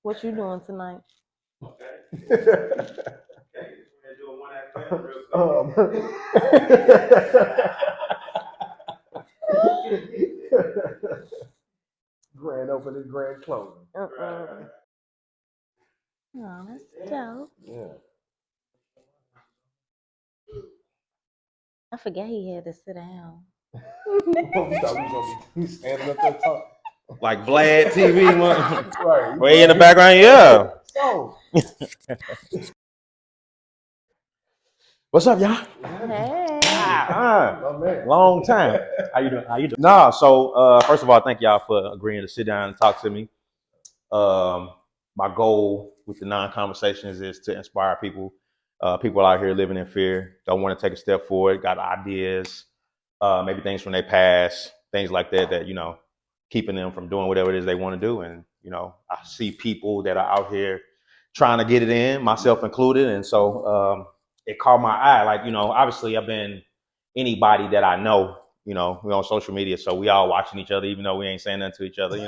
What you doing tonight? Grand opening, grand closing. Oh, that's dope. Yeah. I forgot he had to sit down. We thought we was gonna be standing up there talking. Like Vlad TV, man. Right. Way in the background, yeah. So. What's up, y'all? Hey. Oh, man. Long time. How you doing? Nah, so first of all, thank y'all for agreeing to sit down and talk to me. My goal with the non-conversations is to inspire people. People out here living in fear, don't want to take a step forward, got ideas, maybe things from their past, things like that, keeping them from doing whatever it is they want to do. And, I see people that are out here trying to get it in, myself included. And so it caught my eye. Like, obviously I've been anybody that I know, we're on social media, so we all watching each other, even though we ain't saying nothing to each other.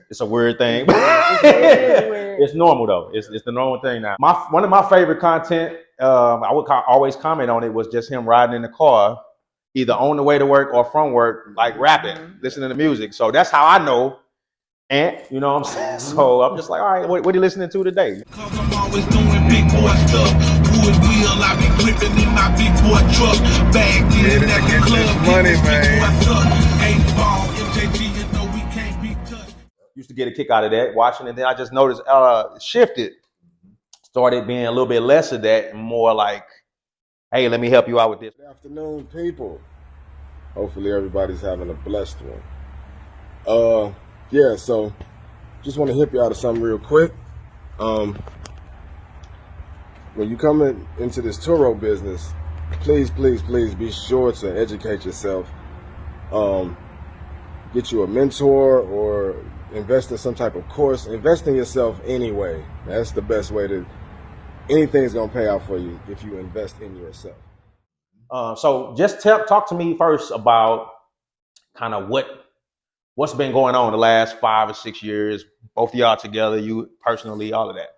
It's a weird thing. It's normal though. It's the normal thing now. One of my favorite content, I would always comment on it, was just him riding in the car, either on the way to work or from work, like rapping, listening to music. So that's how I know Ant, you know what I'm saying? So I'm just like, all right, what are you listening to today? Cause I'm always doing big boy stuff. Wood wheel, I be gripping in my big boy truck. Back then at the club, money, man. 8 ball, MJG, you know we can't be touched. Used to get a kick out of that, watching, and then I just noticed shifted. Started being a little bit less of that and more like, hey, let me help you out with this. Good afternoon, people. Hopefully everybody's having a blessed one. Yeah, so just want to hip you out of something real quick. When you come into this Turo business, please be sure to educate yourself. Get you a mentor or invest in some type of course. Invest in yourself anyway. That's the best way to, anything's going to pay out for you if you invest in yourself. So just talk to me first about kind of what's been going on the last 5 or 6 years, both of y'all together, you personally, all of that.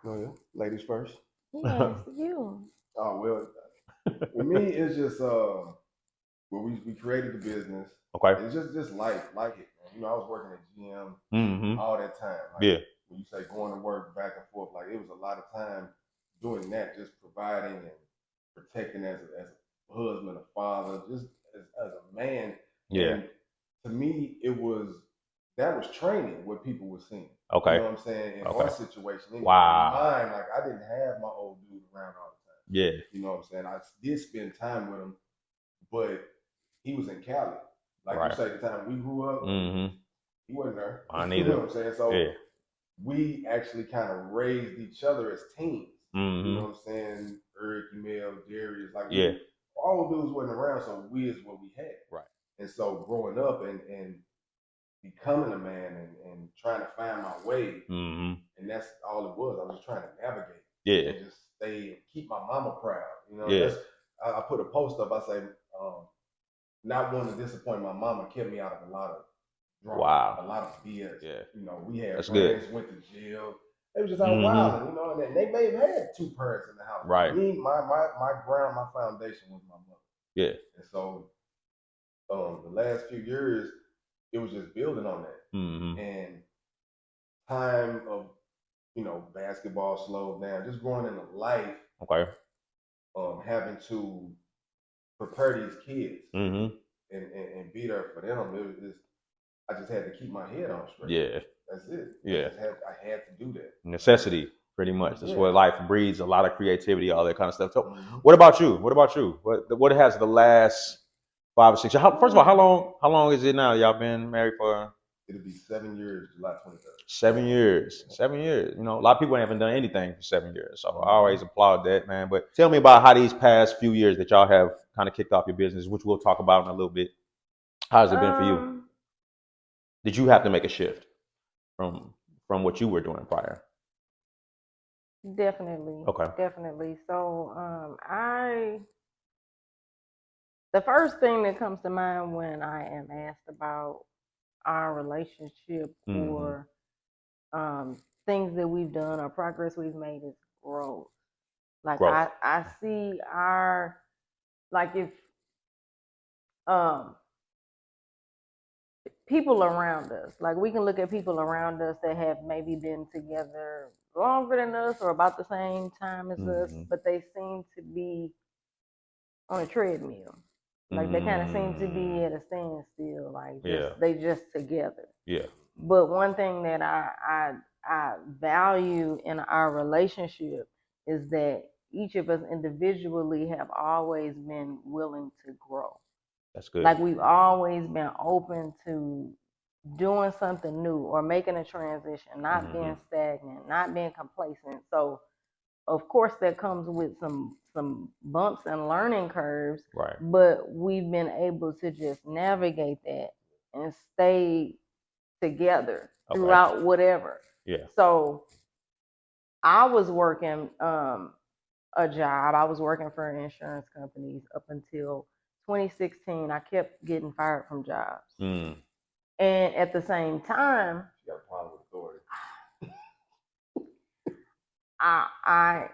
Oh yeah, ladies first. Yes, you. Oh well, with me it's just we created the business. Okay. It's just like it. Man. I was working at GM all that time. Like, yeah. When you say going to work back and forth, like it was a lot of time doing that, just providing and protecting as a husband, a father, just as a man. Yeah. And to me, that was training what people were seeing. Okay. You know what I'm saying? In our situation. In wow. mine, like I didn't have my old dude around all the time. Yeah. You know what I'm saying? I did spend time with him, but he was in Cali. Like you say, the time we grew up, he wasn't there. You know what I'm saying? So we actually kind of raised each other as teams. You know what I'm saying? Eric, Emil, Darius, like all dudes wasn't around, so we is what we had. Right. And so growing up and becoming a man and trying to find my way, and that's all it was. I was just trying to navigate. Yeah. And just stay and keep my mama proud. You know, Yeah. I put a post up, I say, not wanting to disappoint my mama kept me out of a lot of drama, wow. a lot of BS. Yeah. You know, we had that's friends good. went to jail. They was just out wilding, you know, and they may have had 2 parents in the house. Right. Me, my ground, my foundation was my mother. Yeah. And so the last few years, it was just building on that. And time of, basketball slowed down, just growing into life. Okay. Having to prepare these kids and be there for them. It was just, I just had to keep my head on straight. Yeah. That's it. Yeah. I had to do that. Necessity, pretty much. That's what life breeds, a lot of creativity, all that kind of stuff. So what about you? What has the last 5 or 6 years? First of all, how long is it now? Y'all been married for? It'll be 7 years, July 23rd. 7 years. 7 years. You know, a lot of people haven't done anything for 7 years. So I always applaud that, man. But tell me about how these past few years that y'all have kind of kicked off your business, which we'll talk about in a little bit. How's it been for you? Did you have to make a shift from what you were doing prior? Definitely. Okay. Definitely. So the first thing that comes to mind when I am asked about our relationship or things that we've done or progress we've made is growth. Like Growth. I see if people around us, like we can look at people around us that have maybe been together longer than us or about the same time as us, but they seem to be on a treadmill. Like they kind of seem to be at a standstill. Like they just together. Yeah. But one thing that I value in our relationship is that each of us individually have always been willing to grow. That's good. Like we've always been open to doing something new or making a transition, not being stagnant, not being complacent. So of course that comes with some bumps and learning curves, right? But we've been able to just navigate that and stay together throughout whatever. Yeah. So I was working a job. I was working for insurance companies up until 2016. I kept getting fired from jobs. And at the same time, you got a problem with authority. I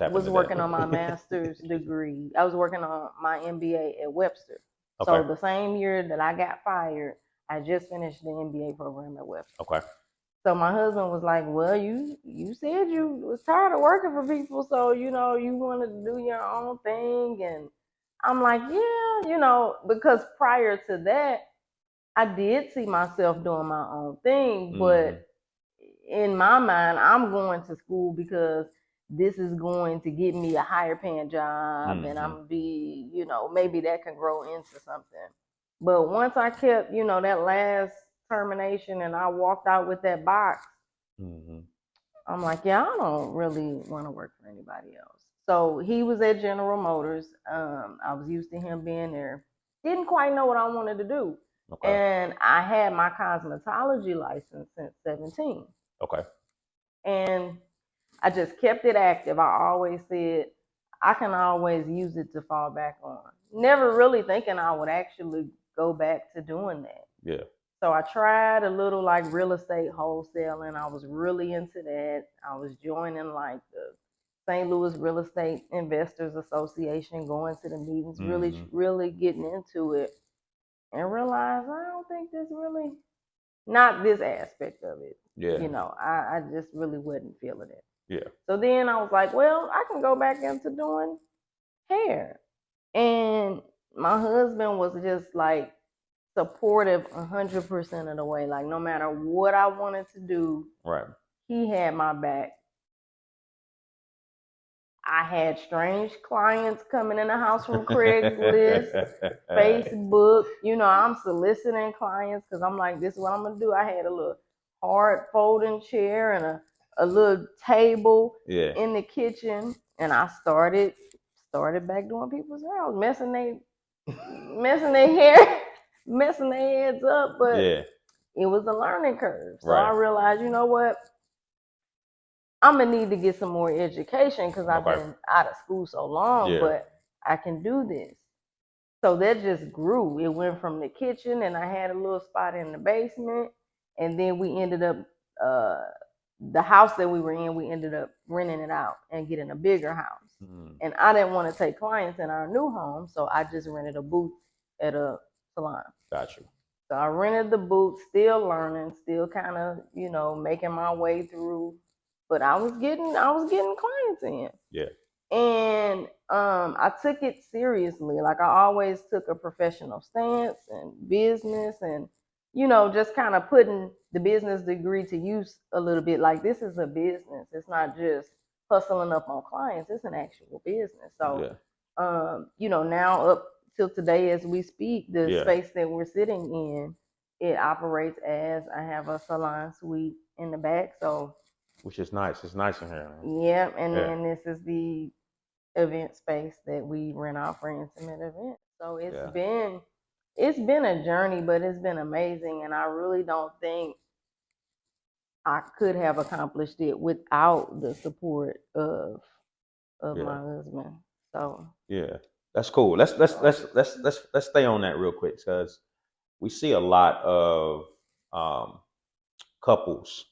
was working on my master's degree. I was working on my MBA at Webster. So the same year that I got fired, I just finished the MBA program at Webster. Okay. So my husband was like, well, you said you was tired of working for people, so, you wanted to do your own thing. And I'm like, yeah, because prior to that, I did see myself doing my own thing. But in my mind, I'm going to school because this is going to get me a higher paying job and I'm going to be, maybe that can grow into something. But once I kept, that last termination and I walked out with that box, I'm like, yeah, I don't really want to work for anybody else. So he was at General Motors. I was used to him being there. Didn't quite know what I wanted to do. And I had my cosmetology license since 17. Okay. And I just kept it active. I always said I can always use it to fall back on. Never really thinking I would actually go back to doing that. Yeah. So I tried a little like real estate wholesaling. I was really into that. I was joining like the St. Louis Real Estate Investors Association, going to the meetings, really getting into it, and realized I don't think this really, not this aspect of it. Yeah. I just really wasn't feeling it. Yeah. So then I was like, well, I can go back into doing hair. And my husband was just like supportive 100% of the way. Like no matter what I wanted to do, right, he had my back. I had strange clients coming in the house from Craigslist, Facebook. I'm soliciting clients because I'm like, this is what I'm going to do. I had a little hard folding chair and a little table in the kitchen. And I started back doing people's hair. I was messing their hair, messing their heads up. But it was a learning curve. So I realized, you know what? I'm going to need to get some more education because I've been out of school so long, but I can do this. So that just grew. It went from the kitchen and I had a little spot in the basement. And then we ended up, the house that we were in, we ended up renting it out and getting a bigger house. And I didn't want to take clients in our new home. So I just rented a booth at a salon. Got you. So I rented the booth, still learning, still kind of, making my way through. But I was getting clients in. Yeah. And I took it seriously. Like I always took a professional stance and business and, just kind of putting the business degree to use a little bit. Like this is a business. It's not just hustling up on clients. It's an actual business. So, now up till today as we speak, the space that we're sitting in, it operates as I have a salon suite in the back. So, which is nice. It's nice in here. Yeah, and then this is the event space that we rent out for intimate events. So it's been a journey, but it's been amazing, and I really don't think I could have accomplished it without the support of my husband. So that's cool. Let's stay on that real quick because we see a lot of couples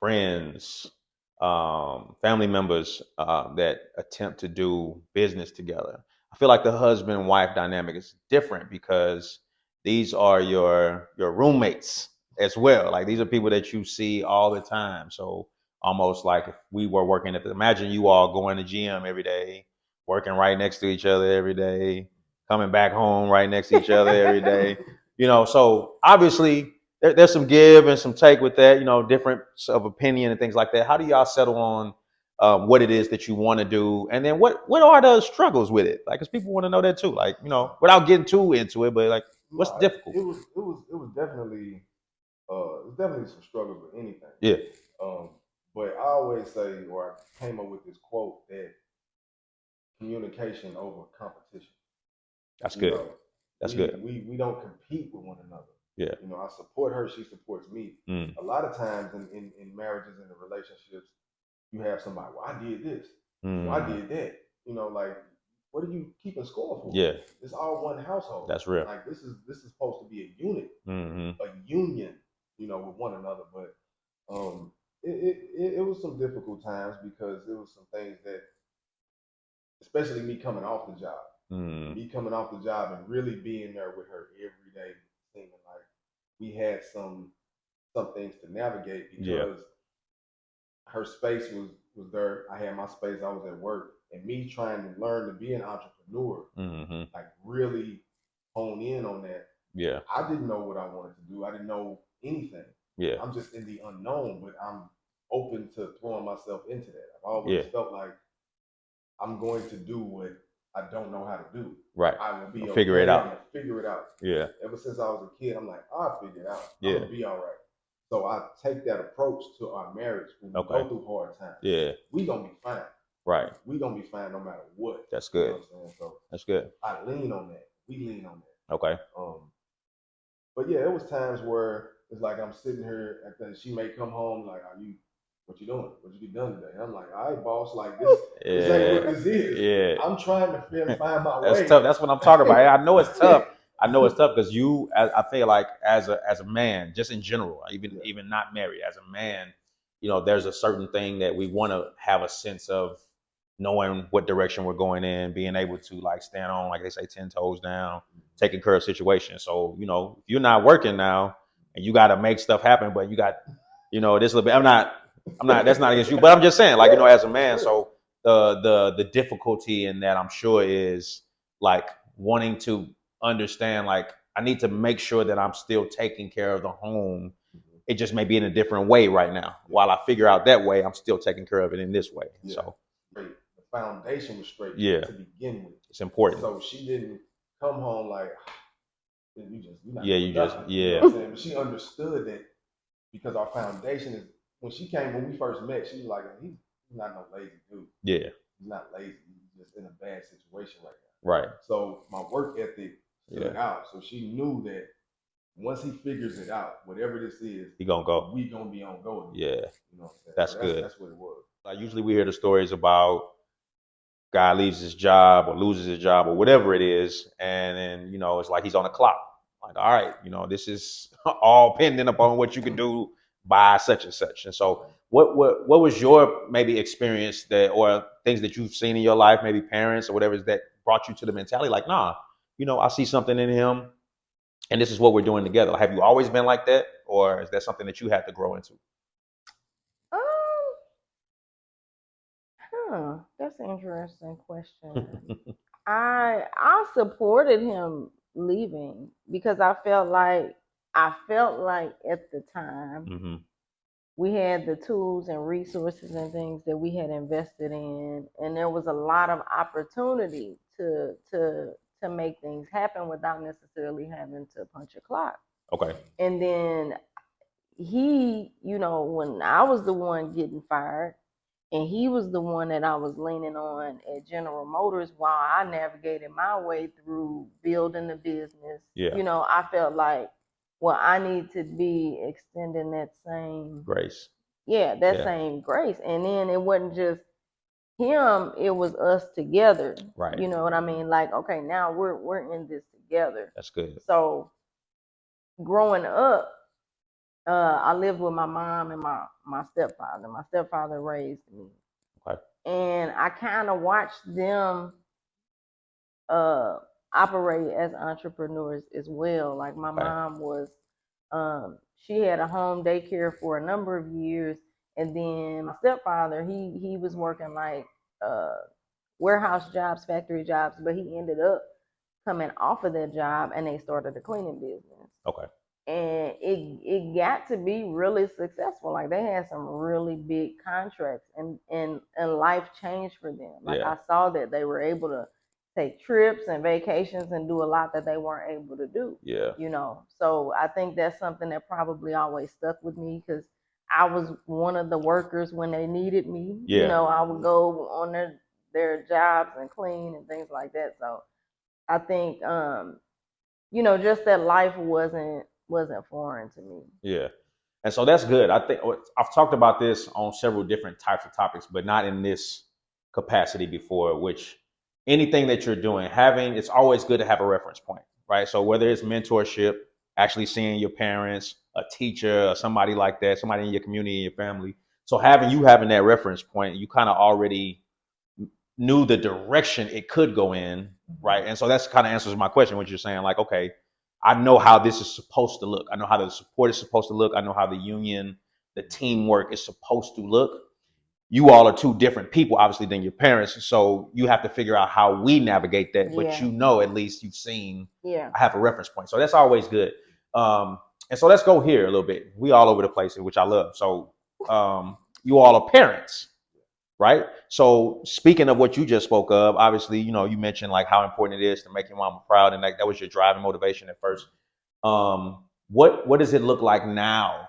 friends, family members that attempt to do business together. I feel like the husband and wife dynamic is different because these are your roommates as well. Like these are people that you see all the time. So almost like if we were working imagine you all going to gym every day, working right next to each other every day, coming back home right next to each other every day. So obviously there's some give and some take with that, difference of opinion and things like that. How do y'all settle on what it is that you want to do? And then what are the struggles with it? Like, because people want to know that too. Like, without getting too into it, but like, what's difficult? It was definitely some struggles with anything. Yeah. But I always say, or I came up with this quote that communication over competition. That's good. That's good. We don't compete with one another. Yeah. I support her, she supports me. A lot of times in marriages and in relationships, you have somebody, well, I did this. Well, I did that. Like, what are you keeping score for? Yeah. It's all one household. That's real. Like this is supposed to be a unit, a union, with one another. But it was some difficult times because it was some things that, especially me coming off the job, and really being there with her every day, seeming like we had some things to navigate because her space was there. I had my space. I was at work, and me trying to learn to be an entrepreneur, like really hone in on that. Yeah, I didn't know what I wanted to do. I didn't know anything. Yeah, I'm just in the unknown, but I'm open to throwing myself into that. I've always felt like I'm going to do what I don't know how to do. Right. I will be figure it out. Figure it out. Yeah. Ever since I was a kid, I'm like, I'll figure it out. I'm gonna be all right. So I take that approach to our marriage when we go through hard times. Yeah. We gonna be fine. Right. We gonna be fine no matter what. That's good. You know what I'm saying? So that's good. I lean on that. We lean on that. Okay. But yeah, it was times where it's like I'm sitting here she may come home like, what you doing? What you done today? And I'm like, all right, boss, like this ain't what this is. Yeah. I'm trying to find my way. That's tough. That's what I'm talking about. I know it's tough. I know it's tough because I feel like as a man, just in general, even not married, as a man, there's a certain thing that we want to have a sense of knowing what direction we're going in, being able to like stand on, like they say, 10 toes down, taking care of situations. So, if you're not working now and you got to make stuff happen, but you got, this little bit, I'm not, that's not against you, but I'm just saying, like, as a man, so the difficulty in that, I'm sure, is like wanting to understand, like, I need to make sure that I'm still taking care of the home. It just may be in a different way right now. While I figure out that way, I'm still taking care of it in this way. Yeah. So the foundation was straight to begin with. It's important. So she didn't come home like, you're not But she understood that because our foundation is, when we first met, she was like, he's not no lazy dude. Yeah. He's not lazy. He's just in a bad situation right now. Right. So my work ethic stood out. So she knew that once he figures it out, whatever this is, he gonna go. We gonna be on go. Yeah. You know what I'm saying? That's good. That's what it was. Like usually we hear the stories about guy leaves his job or loses his job or whatever it is, and then it's like he's on the clock. Like, all right, this is all pending upon what you can do by such and such. And so what was your maybe experience that, or things that you've seen in your life, maybe parents or whatever, that brought you to the mentality like, nah, I see something in him and this is what we're doing together. Have you always been like that, or is that something that you had to grow into? That's an interesting question. I supported him leaving because I felt like at the time we had the tools and resources and things that we had invested in, and there was a lot of opportunity to make things happen without necessarily having to punch a clock. Okay. And then he, when I was the one getting fired, and he was the one that I was leaning on at General Motors while I navigated my way through building the business. Yeah. I felt like, well, I need to be extending that same grace. Yeah, same grace. And then it wasn't just him, it was us together. Right. You know what I mean? Like, okay, now we're in this together. That's good. So growing up, I lived with my mom and my stepfather. My stepfather raised me. Okay. And I kind of watched them operate as entrepreneurs as well. Like my mom was, she had a home daycare for a number of years, and then my stepfather, he was working like warehouse jobs, factory jobs, but he ended up coming off of that job, and they started a cleaning business. Okay. And it got to be really successful. Like they had some really big contracts, and life changed for them. Like I saw that they were able to take trips and vacations and do a lot that they weren't able to do. Yeah. You know, so I think that's something that probably always stuck with me, because I was one of the workers when they needed me. Yeah. You know, I would go on their jobs and clean and things like that. So I think you know, just that life wasn't foreign to me. Yeah. And so that's good. I think I've talked about this on several different types of topics, but not in this capacity before, which anything that you're doing, it's always good to have a reference point, right? So whether it's mentorship, actually seeing your parents, a teacher, or somebody like that, somebody in your community, in your family. So having that reference point, you kind of already knew the direction it could go in, right? And so that's kind of answers my question, what you're saying, like, okay, I know how this is supposed to look. I know how the support is supposed to look. I know how the union, the teamwork is supposed to look. You all are two different people, obviously, than your parents. So you have to figure out how we navigate that. But you know, at least you've seen, I have a reference point. So that's always good. And so let's go here a little bit. We all over the place, which I love. So you all are parents, right? So speaking of what you just spoke of, obviously, you know, you mentioned like how important it is to make your mama proud, and like that was your driving motivation at first. What does it look like now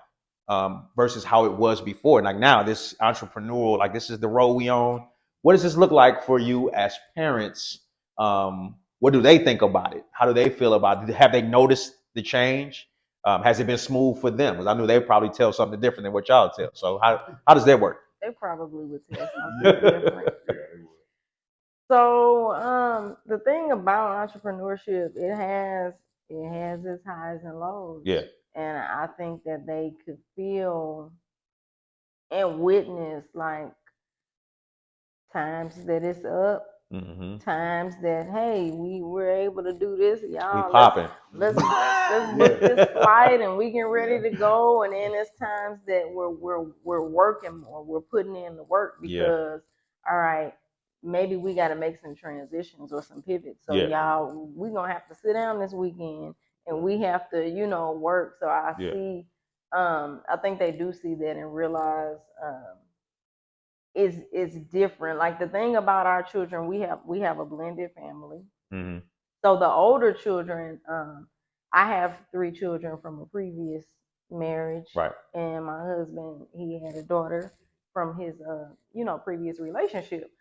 versus how it was before? Like now, this entrepreneurial, like this is the role we own. What does this look like for you as parents? What do they think about it? How do they feel about it? Have they noticed the change? Has it been smooth for them? Because I knew they'd probably tell something different than what y'all tell. So how does that work? They probably would tell something different. So the thing about entrepreneurship, it has its highs and lows. Yeah. And I think that they could feel and witness like times that it's up, times that, hey, we were able to do this, y'all. We popping. Let's book this flight and we get ready to go. And then it's times that we're working more, we're putting in the work because all right, maybe we got to make some transitions or some pivots. So y'all, we're gonna have to sit down this weekend and we have to, you know, work. So I see, I think they do see that and realize is different. Like the thing about our children, we have a blended family. So the older children, I have 3 children from a previous marriage, right? And my husband, he had a daughter from his you know, previous relationship.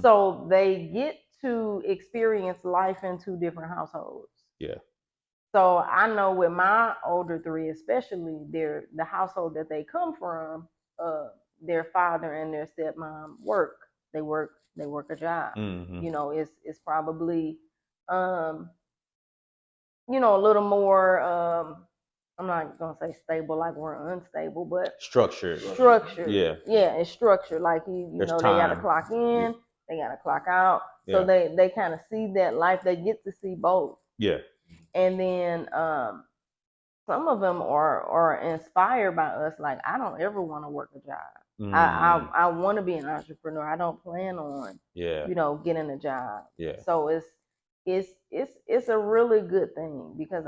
So they get to experience life in 2 different households. Yeah. So I know with my older 3, especially, the household that they come from, their father and their stepmom work. They work a job. You know, it's probably you know, a little more I'm not gonna say stable like we're unstable, but structured. Yeah, it's structured. Like you know, they gotta clock in, they gotta clock out. So they kind of see that life. They get to see both. Yeah. And then some of them are inspired by us. Like, I don't ever want to work a job. I want to be an entrepreneur. I don't plan on you know, getting a job. So it's a really good thing because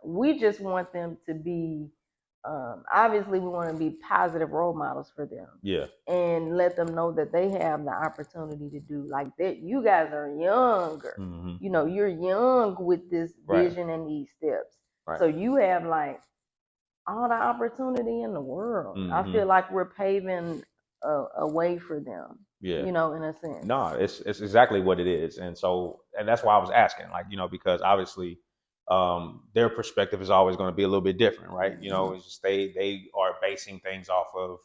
we just want them to be obviously we want to be positive role models for them. And let them know that they have the opportunity to do like that. You guys are younger. You know, you're young with this vision and these steps. So you have like all the opportunity in the world. I feel like we're paving a way for them. You know, in a sense. No, it's exactly what it is. And so, and that's why I was asking, like, you know, because obviously their perspective is always going to be a little bit different, right? You know, it's just they are basing things off of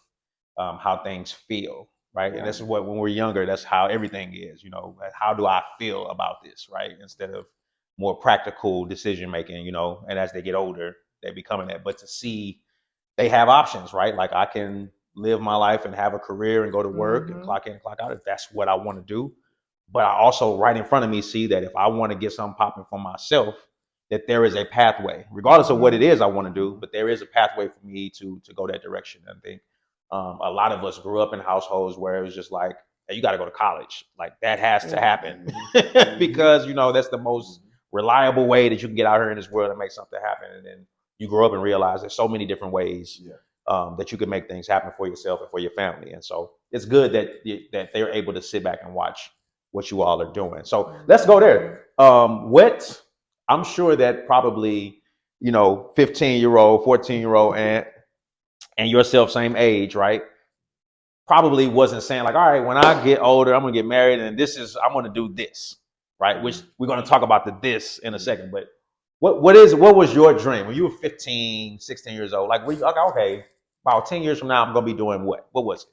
how things feel, right? And this is what, when we're younger, that's how everything is, you know, how do I feel about this, right? Instead of more practical decision making, you know, and as they get older, they becoming that. But to see they have options, right? Like I can live my life and have a career and go to work and clock in and clock out if that's what I want to do. But I also right in front of me see that if I want to get something popping for myself, that there is a pathway, regardless of what it is I want to do, but there is a pathway for me to go that direction. I think a lot of us grew up in households where it was just like, hey, you got to go to college. Like that has to happen because, you know, that's the most reliable way that you can get out here in this world and make something happen. And then you grow up and realize there's so many different ways that you can make things happen for yourself and for your family. And so it's good that they're able to sit back and watch what you all are doing. So let's go there. What I'm sure that probably, you know, 15-year-old, 14-year-old and yourself, same age, right? Probably wasn't saying like, all right, when I get older, I'm gonna get married and I'm gonna do this, right? Which we're gonna talk about this in a second. But what was your dream when you were 15, 16 years old? Like, okay, about 10 years from now, I'm gonna be doing what? What was it?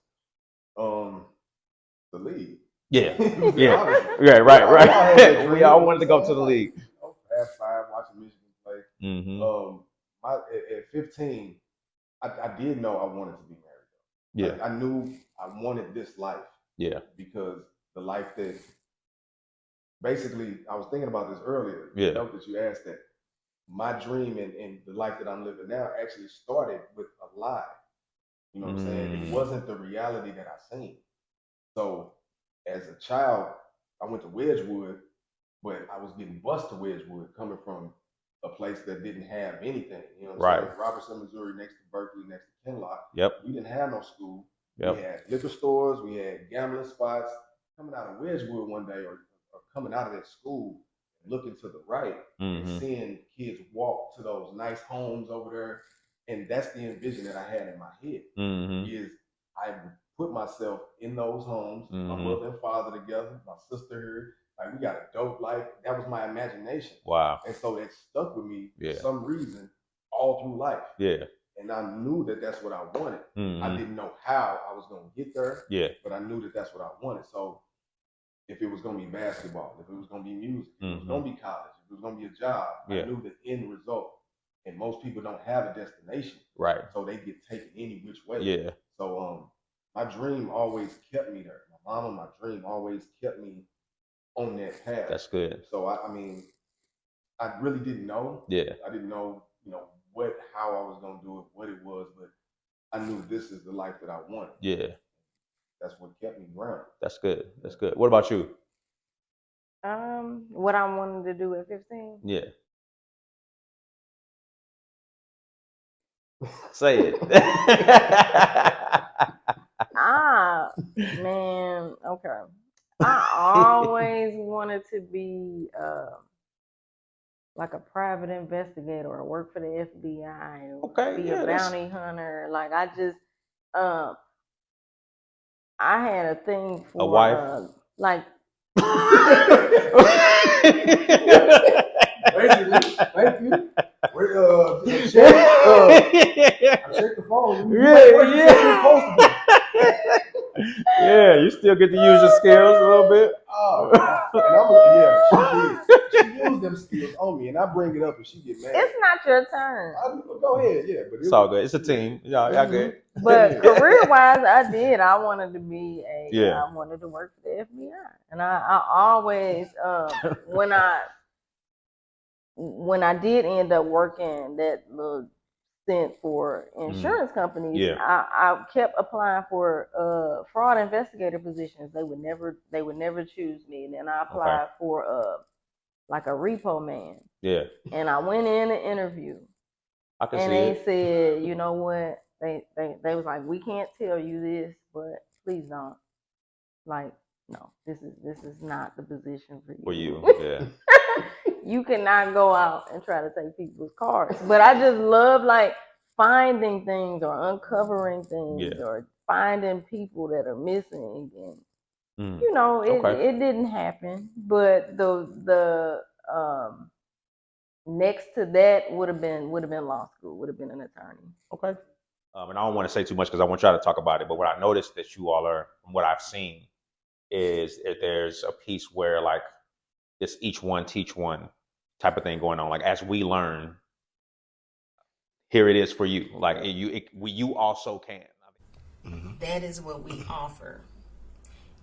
The league. Yeah, yeah, right. We all wanted to go to the league. Fast Five, watching Michigan play. At 15, I did know I wanted to be married. Yeah, I knew I wanted this life. Yeah, because the life that basically I was thinking about this earlier. Yeah, note that you asked that. My dream and the life that I'm living now actually started with a lie. You know what I'm saying? It wasn't the reality that I seen. So as a child, I went to Wedgwood, but I was getting bused to Wedgwood coming from a place that didn't have anything. You know what I'm saying? Robertson, Missouri, next to Berkeley, next to Kinlock. Yep. We didn't have no school. Yep. We had liquor stores. We had gambling spots. Coming out of Wedgwood one day or coming out of that school, looking to the right and seeing kids walk to those nice homes over there. And that's the envision that I had in my head is I would put myself in those homes, my mother and father together, my sister here. Like, we got a dope life. That was my imagination. Wow. And so that stuck with me for some reason all through life. Yeah. And I knew that that's what I wanted. I didn't know how I was going to get there. Yeah. But I knew that that's what I wanted. So if it was going to be basketball, if it was going to be music, if it was going to be college, if it was going to be a job, I knew the end result. And most people don't have a destination. Right. So they get taken any which way. Yeah. So my dream always kept me there. My mama, my dream always kept me on that path. That's good. So I mean, I really didn't know. Yeah. I didn't know, you know, how I was gonna do it, what it was, but I knew this is the life that I wanted. Yeah. That's what kept me grounded. That's good. That's good. What about you? What I wanted to do at 15? Yeah. Say it. Man, okay. I always wanted to be like a private investigator or work for the FBI or be a bounty hunter. Like I just I had a thing for a wife. Like Thank you. I checked the phone. Yeah, you still get to use your skills a little bit. She used them skills on me, and I bring it up, and she get mad. It's not your turn. Go ahead, yeah. But it's all good. It's a team. Y'all good. But career-wise, I wanted to be I wanted to work for the FBI, and I always when I did end up working that little stint for insurance companies, I kept applying for fraud investigator positions. They would never choose me. And then I applied for like a repo man. Yeah. And I went in an interview. They said, you know what? They was like, we can't tell you this, but please don't. Like, no, this is not the position for you. For you, yeah. You cannot go out and try to take people's cars. But I just love like finding things or uncovering things or finding people that are missing. And you know, it didn't happen. But the next to that would have been law school, would have been an attorney. Okay. And I don't want to say too much because I want y'all to talk about it. But what I noticed that you all are, from what I've seen, is that there's a piece where like it's each one teach one type of thing going on. Like as we learn, here it is for you. Like you also can. That is what we offer.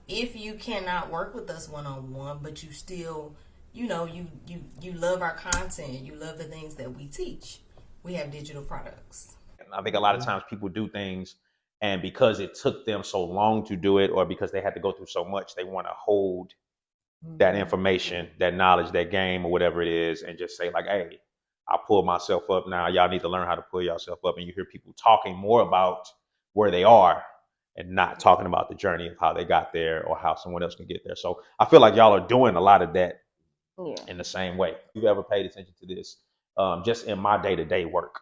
If you cannot work with us one-on-one, but you still, you love our content, you love the things that we teach, we have digital products. I think a lot of times people do things, and because it took them so long to do it, or because they had to go through so much, they want to hold that information, that knowledge, that game, or whatever it is, and just say like, hey, I pull myself up now. Y'all need to learn how to pull yourself up. And you hear people talking more about where they are and not talking about the journey of how they got there or how someone else can get there. So I feel like y'all are doing a lot of that in the same way. If you've ever paid attention to this, just in my day-to-day work,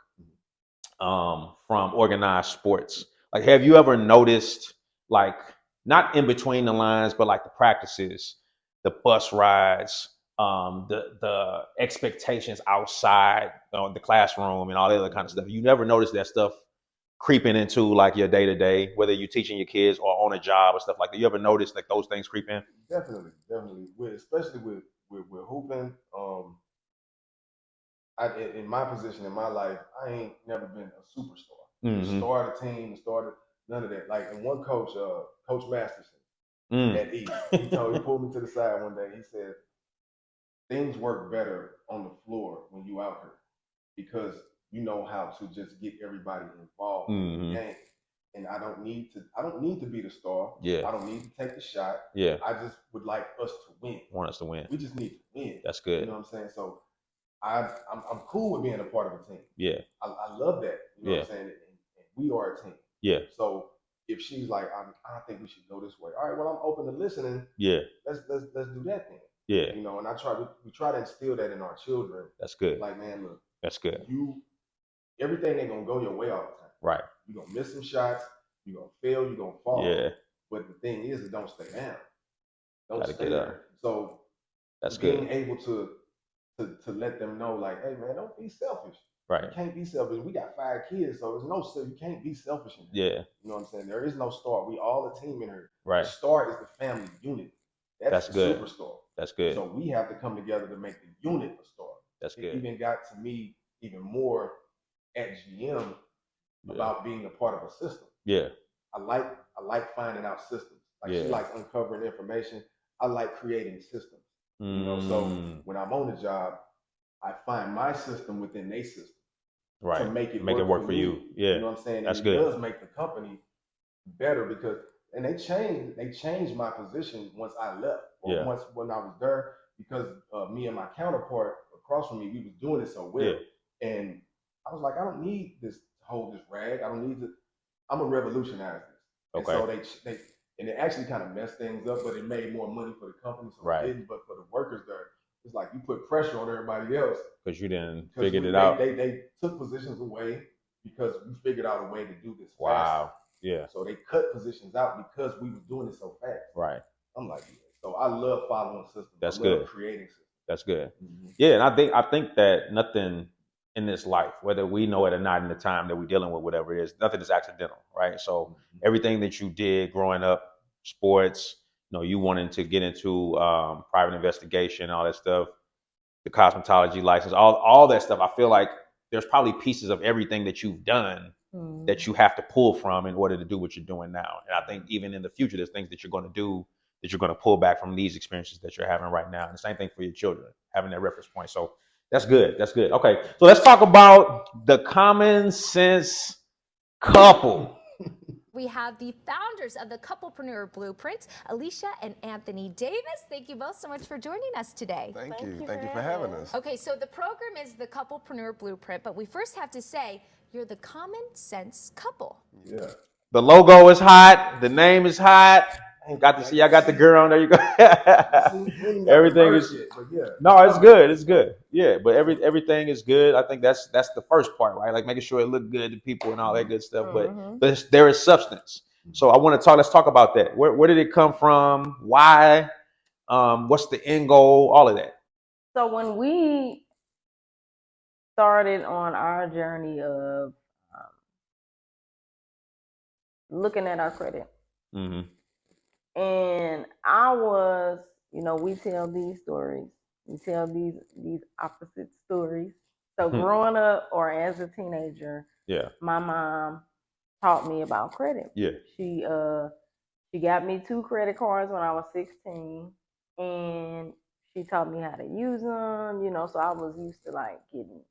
from organized sports, like, have you ever noticed, like, not in between the lines, but like the practices, the bus rides, the expectations outside the classroom and all the other kind of stuff? You never noticed that stuff creeping into like your day to day, whether you're teaching your kids or on a job or stuff like that? You ever notice like those things creep in? Definitely. Especially with hooping. In my position in my life, I ain't never been a superstar. Started a team, started none of that. Like, and one coach, Coach Masterson at East, he pulled me to the side one day. He said, things work better on the floor when you out here because you know how to just get everybody involved in the game. And I don't need to be the star. I don't need to take the shot. I just would like us to win. Want us to win. We just need to win. That's good. You know what I'm saying? So I'm cool with being a part of a team. I love that. You know what I'm saying? And we are a team. So if she's like, I think we should go this way. All right, well, I'm open to listening. Let's do that then. You know, and we try to instill that in our children. That's good. Like, man, look, that's good. Everything ain't gonna go your way all the time. Right. You're gonna miss some shots, you're gonna fail, you're gonna fall. But the thing is, don't stay down. Don't stay there. So that's being good. Able to let them know, like, hey man, don't be selfish. Right. You can't be selfish. We got 5 kids, so you can't be selfish in here. Yeah. You know what I'm saying? There is no star. We all a team in here. Right. The star is the family unit. That's the good. Superstar. That's good. So we have to come together to make the unit a star. That's good. It even got to me even more at GM about being a part of a system. I like finding out systems. Like, she likes uncovering information. I like creating systems. You know, so when I'm on the job, I find my system within their system. Right. To make it work for you. You know what I'm saying? That's and it good. does make the company better because they changed my position once I left. Or once when I was there, because me and my counterpart across from me, we was doing it so well. And I was like, I don't need this to hold this rag. I don't need to. I'm gonna revolutionize this. Okay. And so they and it actually kind of messed things up, but it made more money for the company. So it didn't. But for the workers there, it's like you put pressure on everybody else because you didn't figure it out. They took positions away because we figured out a way to do this. Wow. Faster. So they cut positions out because we was doing it so fast. Right. I'm like, so I love following systems. That's I love good. Creating systems. That's good. Yeah, and I think that nothing in this life, whether we know it or not in the time that we're dealing with, whatever it is, nothing is accidental, right? So everything that you did growing up, sports, you wanting to get into private investigation, all that stuff, the cosmetology license, all that stuff, I feel like there's probably pieces of everything that you've done that you have to pull from in order to do what you're doing now. And I think even in the future, there's things that you're going to do that you're going to pull back from these experiences that you're having right now. And the same thing for your children, having that reference point. So that's good. That's good. Okay. So let's talk about the common sense couple. We have the founders of the Couplepreneur Blueprint, Aleisha and Anthony Davis. Thank you both so much for joining us today. Thank you for having us. Okay, so the program is the Couplepreneur Blueprint, but we first have to say you're the common sense couple. Yeah. The logo is hot. The name is hot. Got to see. I got the girl on there. You go. Everything is. No, it's good. It's good. Yeah, but everything is good. I think that's the first part, right? Like making sure it look good to people and all that good stuff. But there is substance. So let's talk about that. Where did it come from? Why? What's the end goal? All of that. So when we started on our journey of looking at our credit. And I was, we tell these stories. We tell these opposite stories. So growing up or as a teenager, my mom taught me about credit. She got me 2 credit cards when I was 16, and she taught me how to use them, you know, so I was used to like getting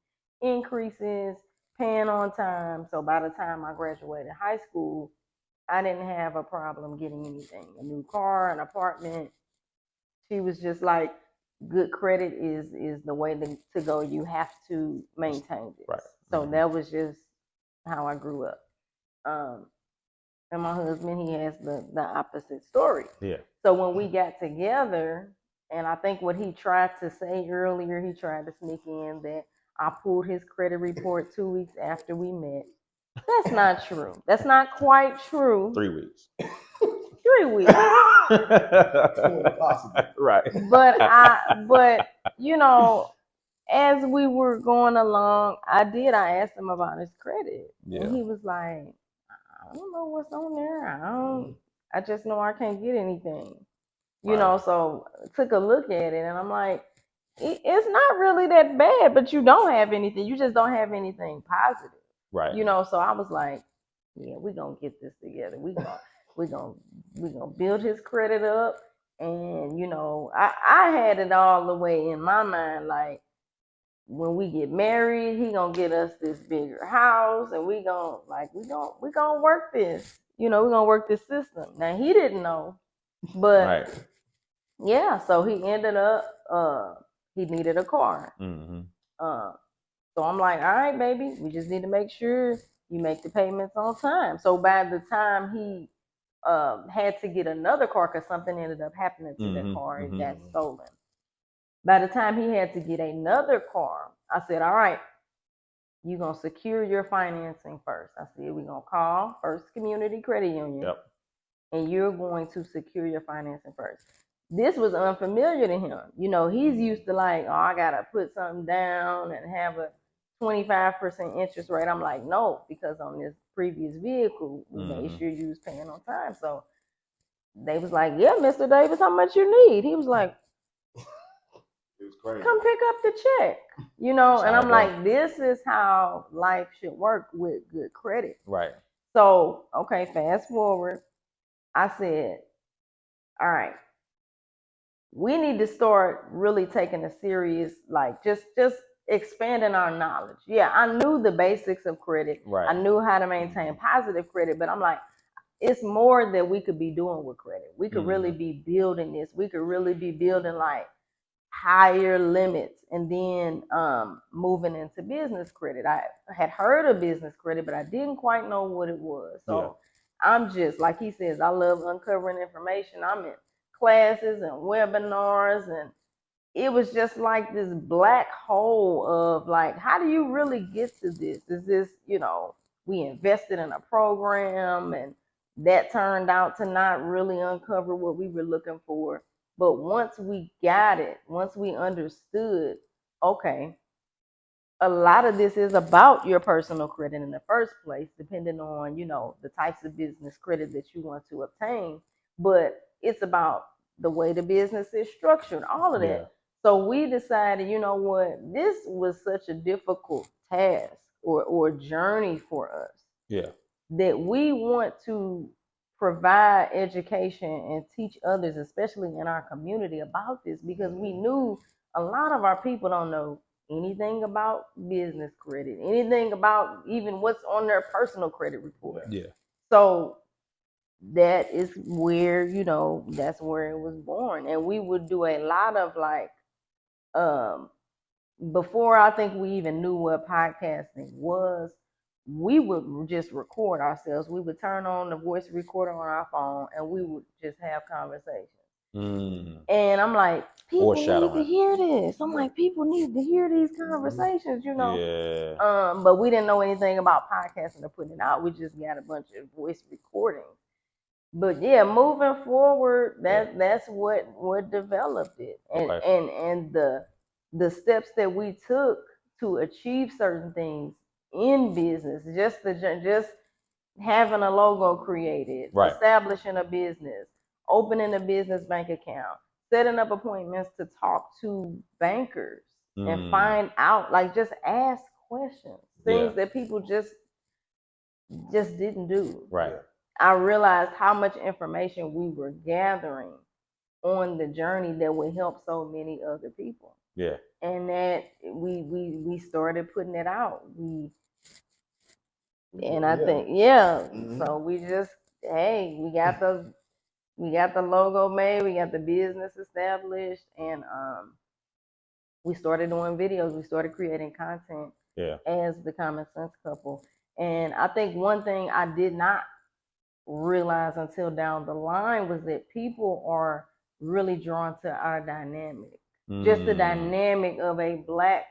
increases, paying on time. So by the time I graduated high school, I didn't have a problem getting anything, a new car, an apartment. She was just like, good credit is the way to go. You have to maintain this. Right. So that was just how I grew up. And my husband, he has the opposite story. Yeah. So when we got together, and I think what he tried to say earlier, he tried to sneak in that I pulled his credit report 2 weeks after we met. That's not true. That's not quite true. 3 weeks. 3 weeks. Right. But you know, as we were going along, I asked him about his credit. Yeah. And he was like, I don't know what's on there. I just know I can't get anything. You know, so I took a look at it and I'm like, it's not really that bad, but you don't have anything. You just don't have anything positive. Right. You know, so I was like, yeah, we're gonna get this together. We're gonna build his credit up. And, you know, I had it all the way in my mind, like, when we get married, he gonna get us this bigger house, and we gonna work this. You know, we're gonna work this system. Now he didn't know, but yeah. So he ended up he needed a car. Mm-hmm. So I'm like, all right, baby, we just need to make sure you make the payments on time. So by the time he had to get another car, because something ended up happening to the car, it got stolen. By the time he had to get another car, I said, all right, you're going to secure your financing first. I said, we're going to call First Community Credit Union, and you're going to secure your financing first. This was unfamiliar to him. You know, he's used to like, oh, I got to put something down and have a 25% interest rate. I'm like, no, because on this previous vehicle, we made sure you was paying on time. So they was like, yeah, Mr. Davis, how much you need? He was like, it was crazy. Come pick up the check, you know. And I'm like, this is how life should work with good credit. Right. So, okay, fast forward. I said, all right, we need to start really taking a serious, like, just expanding our knowledge. Yeah, I knew the basics of credit. Right. I knew how to maintain positive credit, but I'm like, it's more that we could be doing with credit. We could really be building this. We could really be building like higher limits, and then moving into business credit. I had heard of business credit, but I didn't quite know what it was. So I'm just, like he says, I love uncovering information. I'm in classes and webinars, and it was just like this black hole of like, how do you really get to this? Is this, you know, we invested in a program and that turned out to not really uncover what we were looking for. But once we got it, once we understood, okay, a lot of this is about your personal credit in the first place, depending on, you know, the types of business credit that you want to obtain. But it's about the way the business is structured, all of that. Yeah. So we decided, you know what, this was such a difficult task or journey for us. Yeah. That we want to provide education and teach others, especially in our community, about this, because we knew a lot of our people don't know anything about business credit, anything about even what's on their personal credit report. Yeah. So that is where, you know, that's where it was born. And we would do a lot of like, before I think we even knew what podcasting was, we would just record ourselves. We would turn on the voice recorder on our phone and we would just have conversations. And I'm like, people need to hear this. I'm like, people need to hear these conversations, you know. Yeah. But we didn't know anything about podcasting or putting it out. We just got a bunch of voice recordings. But yeah, moving forward, that's what developed it. And and the steps that we took to achieve certain things in business, just having a logo created, establishing a business, opening a business bank account, setting up appointments to talk to bankers, and find out, like just ask questions, things that people just didn't do. Right. I realized how much information we were gathering on the journey that would help so many other people. Yeah. And that we started putting it out. I think, so we just, hey, we got the logo made, we got the business established, and we started doing videos, we started creating content as the Common Sense Couple. And I think one thing I did not realize until down the line was that people are really drawn to our dynamic. Just the dynamic of a Black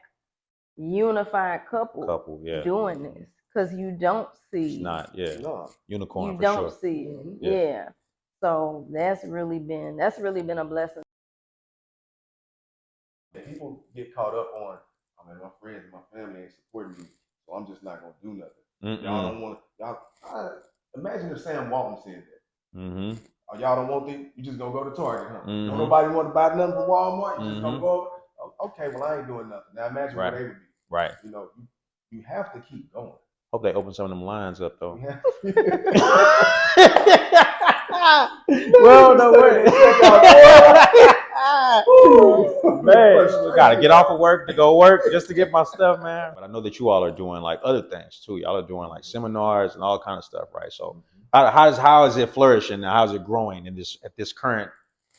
unified couple doing this. Because you don't see, it's not, unicorn you for don't sure. see it. So that's really been a blessing. People get caught up on, I mean, my friends and my family ain't supporting me, so I'm just not gonna do nothing. Y'all don't want imagine if Sam Walton said that. Oh, y'all don't want this, you just gonna go to Target, huh? Don't nobody want to buy nothing from Walmart, you just gonna go, okay, well, I ain't doing nothing. Now imagine where they would be. Right. You know, you have to keep going. Hope they open some of them lines up though. Well, no way. Man, gotta get off of work to go work just to get my stuff, man. But I know that you all are doing like other things too. Y'all are doing like seminars and all kind of stuff, right? So how is it flourishing? How is it growing in at this current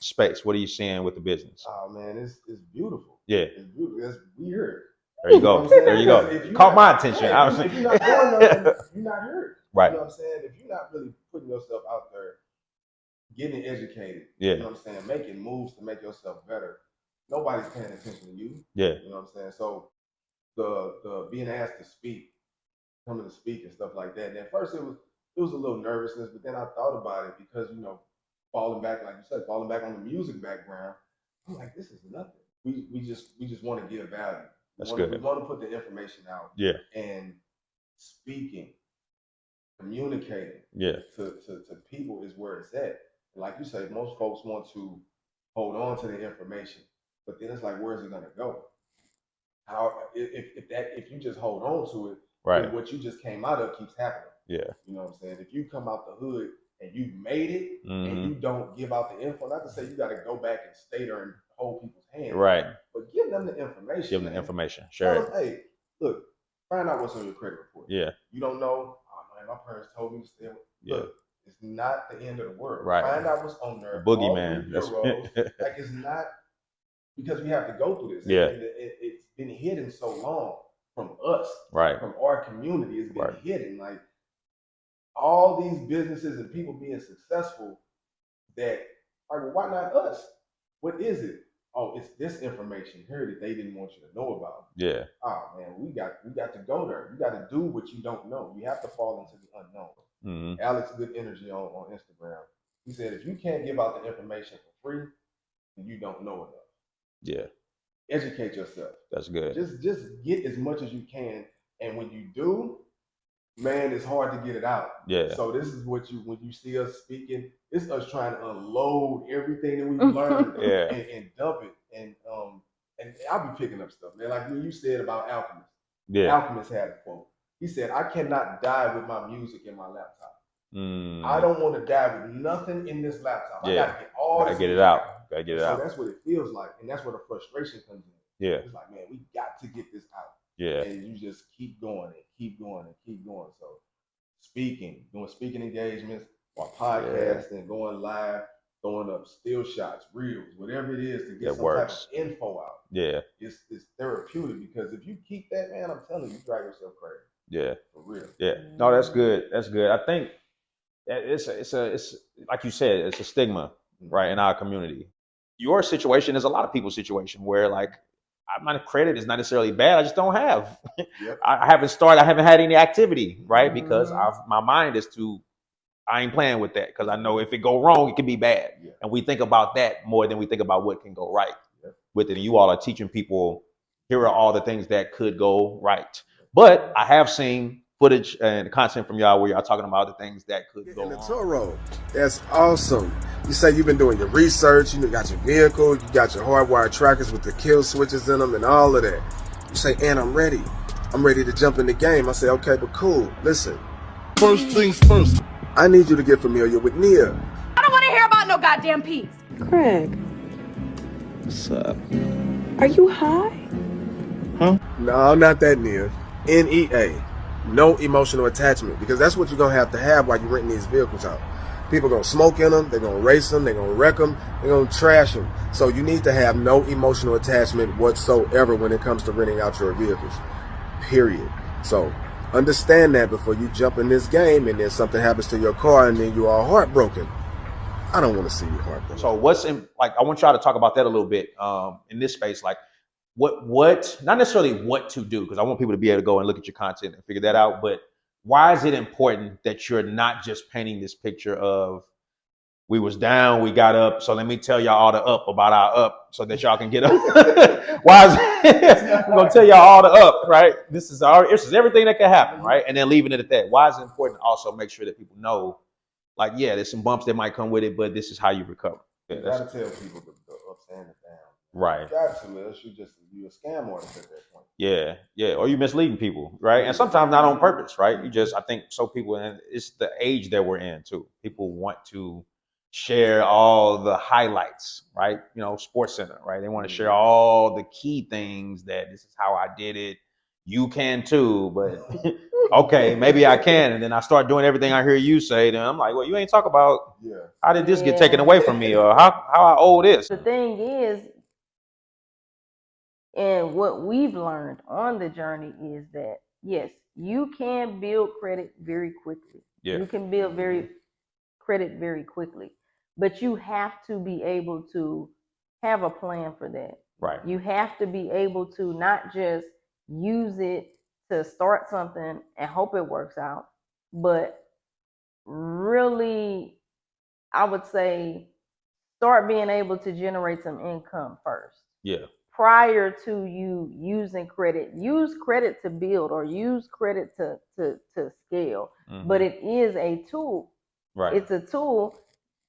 space? What are you seeing with the business? Oh man, it's beautiful. Yeah, it's beautiful. It's weird. There you go. There you go. Caught my attention. I was if you're not doing nothing, you're not heard. Right. You know what I'm saying? If you're not really putting yourself out there, getting educated, you know what I'm saying, making moves to make yourself better, nobody's paying attention to you. Yeah. You know what I'm saying? So the being asked to speak, coming to speak and stuff like that. And at first it was a little nervousness, but then I thought about it because, you know, falling back, like you said, falling back on the music background, I'm like, this is nothing. We just want to give value. That's good. We want to put the information out. Yeah. And speaking, communicating to people is where it's at. And like you say, most folks want to hold on to the information, but then it's like, where's it gonna go? How if you just hold on to it, then what you just came out of keeps happening. Yeah. You know what I'm saying? If you come out the hood and you made it and you don't give out the info, not to say you gotta go back and stay there and hold people's hands. Right. But give them the information. Give them the information. Sure. Tell them, hey, look, find out what's on your credit report. Yeah. You don't know, oh man, my parents told me to stay with. Look, it's not the end of the world. Right. Find out what's on there. Boogeyman. Like it's not, because we have to go through this. Yeah. It's been hidden so long from us. Right. From our community. It's been hidden. Like all these businesses and people being successful that, all right, well, why not us? What is it? Oh, it's this information here that they didn't want you to know about. Yeah. Oh man, we got to go there. You got to do what you don't know. You have to fall into the unknown. Alex Good Energy on Instagram. He said, if you can't give out the information for free, then you don't know enough. Yeah. Educate yourself. That's good. Just get as much as you can, and when you do, man, it's hard to get it out. Yeah. So this is what when you see us speaking, it's us trying to unload everything that we've learned and dump it. And I'll be picking up stuff, man. Like when you said about Alchemist. Yeah. Alchemist had a quote. He said, I cannot die with my music in my laptop. I don't want to die with nothing in this laptop. I gotta get all this. Get it out. Gotta get it out. So that's what it feels like. And that's where the frustration comes in. Yeah. It's like, man, we got to get this out. Yeah. And you just keep going and keep going and keep going. So doing speaking engagements or podcasting, going live, throwing up still shots, reels, whatever it is to get some type of info out. Yeah. It's therapeutic, because if you keep that, man, I'm telling you, drive yourself crazy. Yeah. For real. Yeah. No, that's good. That's good. I think it's like you said, it's a stigma, right, in our community. Your situation is a lot of people's situation where, like, my credit is not necessarily bad. I just don't have. Yep. I haven't had any activity, right? Because my mind is I ain't playing with that, because I know if it go wrong, it can be bad. Yeah. And we think about that more than we think about what can go right with it. And you all are teaching people, here are all the things that could go right. But I have seen footage and content from y'all where y'all talking about the things that could go wrong. The tour road, that's awesome. You say you've been doing your research, you got your vehicle, you got your hardwired trackers with the kill switches in them and all of that. You say, and I'm ready. I'm ready to jump in the game. I say, okay, but cool. Listen. First things first. I need you to get familiar with Nia. I don't want to hear about no goddamn peace. Craig. What's up? Are you high? Huh? No, not that Nia. NEA. No emotional attachment. Because that's what you're going to have while you're renting these vehicles out. People going to smoke in them. They're going to race them. They're going to wreck them. They're going to trash them. So you need to have no emotional attachment whatsoever when it comes to renting out your vehicles. Period. So understand that before you jump in this game and then something happens to your car and then you are heartbroken. I don't want to see you heartbroken. So what's in, like, I want y'all to talk about that a little bit in this space. Like what, not necessarily what to do, because I want people to be able to go and look at your content and figure that out. But why is it important that you're not just painting this picture of we was down, we got up, so let me tell y'all all the up about our up so that y'all can get up. Why is it? I'm gonna tell y'all all the up, right? This is everything that can happen, right? And then leaving it at that. Why is it important to also make sure that people know, like, yeah, there's some bumps that might come with it, but this is how you recover. Yeah, you gotta tell people the ups and the downs. Right. You got to, else you a scam artist at that point. Yeah, yeah. Or you misleading people, right? And sometimes not on purpose, right? I think so people, and it's the age that we're in too. People want to share all the highlights, right? You know, Sports Center, right? They want to share all the key things that this is how I did it. You can too, but okay, maybe I can. And then I start doing everything I hear you say. Then I'm like, well, you ain't talk about how did this get taken away from me, or how I owe this. The thing is, and what we've learned on the journey is that, yes, you can build credit very quickly. Yeah. You can build credit very quickly, but you have to be able to have a plan for that. Right. You have to be able to not just use it to start something and hope it works out, but really, I would say, start being able to generate some income first. Yeah. Prior to you using credit, use credit to build or use credit to scale. Mm-hmm. But it is a tool. Right. It's a tool,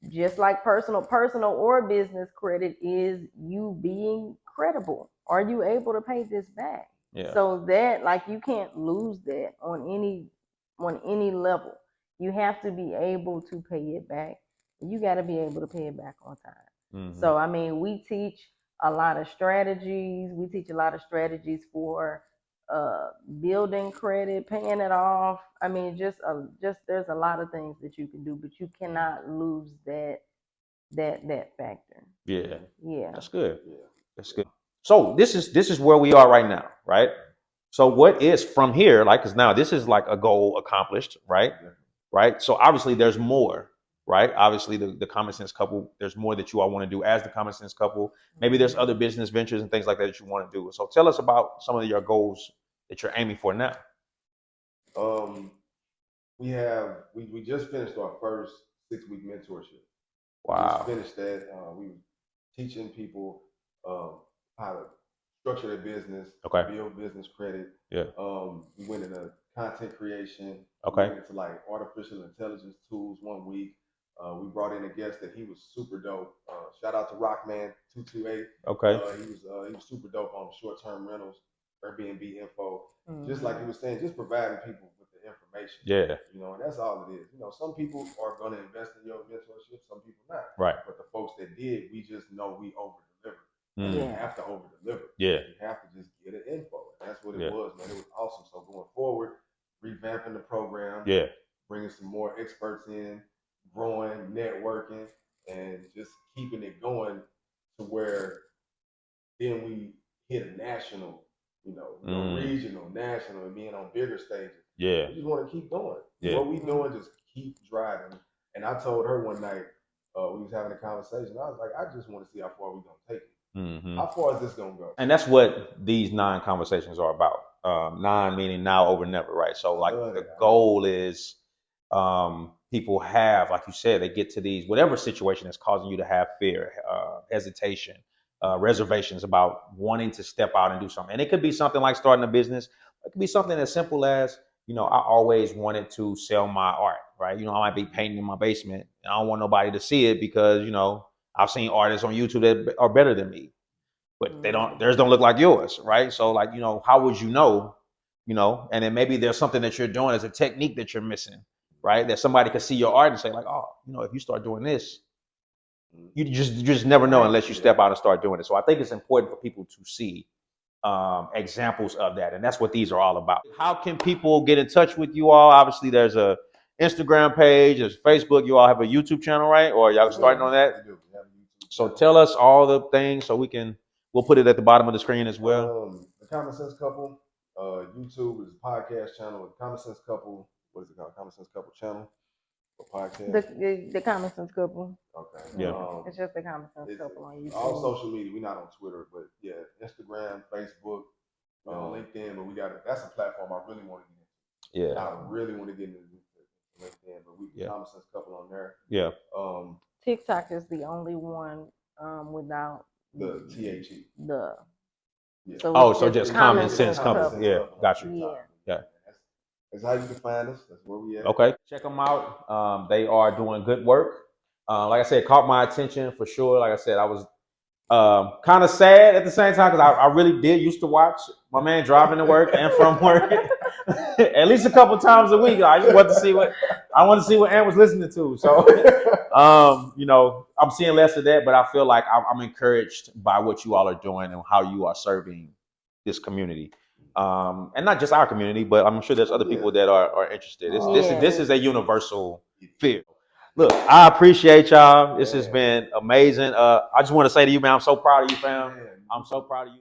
just like personal or business credit is you being credible. Are you able to pay this back? Yeah. So that, like, you can't lose that on any level. You have to be able to pay it back. You got to be able to pay it back on time. Mm-hmm. So, I mean, we teach a lot of strategies. We teach a lot of strategies for building credit, paying it off. I mean, just there's a lot of things that you can do, but you cannot lose that factor. Yeah. Yeah. That's good. Yeah. That's good. So this is where we are right now, right? So what is from here, like, because now this is like a goal accomplished, right? Yeah. Right. So obviously there's more, right? Obviously the Common Sense Couple, there's more that you all want to do as the Common Sense Couple. Maybe there's other business ventures and things like that you want to do. So tell us about some of your goals that you're aiming for now. We just finished our first 6-week mentorship. Wow. We just finished that. We were teaching people how to structure their business, build business credit. Yeah. We went into content creation. Okay. We went into like artificial intelligence tools 1 week. We brought in a guest that he was super dope. Shout out to Rockman228. Okay. He was super dope on short-term rentals, Airbnb info. Mm-hmm. Just like he was saying, just providing people with the information. Yeah. You know, and that's all it is. You know, some people are going to invest in your mentorship, some people not. Right. But the folks that did, we just know we over-delivered. Mm. You have to over-deliver. Yeah. You have to just get an info. And that's what it was, man. It was awesome. So going forward, revamping the program. Yeah. Bringing some more experts in, growing, networking, and just keeping it going to where then we hit a national, regional, national, and being on bigger stages. Yeah. We just want to keep going. Yeah. What we doing, just keep driving. And I told her one night, we was having a conversation. I was like, I just want to see how far we're going to take it. Mm-hmm. How far is this going to go? And that's what these 9 conversations are about. 9 meaning now over never, right? So like the goal is people have, like you said, they get to these, whatever situation that's causing you to have fear, hesitation, reservations about wanting to step out and do something. And it could be something like starting a business. It could be something as simple as, I always wanted to sell my art, right? You know, I might be painting in my basement, and I don't want nobody to see it because, you know, I've seen artists on YouTube that are better than me, but theirs don't look like yours, right? So like, you know, how would you know, you know? And then maybe there's something that you're doing as a technique that you're missing, right? That somebody could see your art and say like, oh, you know, if you start doing this, you just never know unless you step out and start doing it. So I think it's important for people to see examples of that, and that's what these are all about. How can people get in touch with you all? Obviously, there's a Instagram page, there's Facebook. You all have a YouTube channel, right? Or y'all starting on that? So tell us all the things so we'll put it at the bottom of the screen as well. The Common Sense Couple, YouTube is a podcast channel. The Common Sense Couple, what is it called? Common Sense Couple channel or podcast? The Common Sense Couple. Okay. Yeah. It's just the Common Sense Couple on YouTube. All social media. We're not on Twitter, but yeah, Instagram, Facebook, LinkedIn. But that's a platform I really want to get into. Yeah. I really want to get into LinkedIn, but we Common Sense Couple on there. Yeah. TikTok is the only one without the THE. So just Common Sense Couple. Yeah, got you. Yeah. That's how you can find us. That's where we at. Okay. Check them out. They are doing good work. Like I said, caught my attention for sure. Like I said, I was kind of sad at the same time because I really did used to watch my man driving to work and from work at least a couple times a week. I just wanted to see what Ant was listening to. So, you know, I'm seeing less of that, but I feel like I'm encouraged by what you all are doing and how you are serving this community. And not just our community, but I'm sure there's other people that are interested. This is a universal field. Look, I appreciate y'all. This has been amazing. I just want to say to you, man, I'm so proud of you, fam. I'm so proud of you.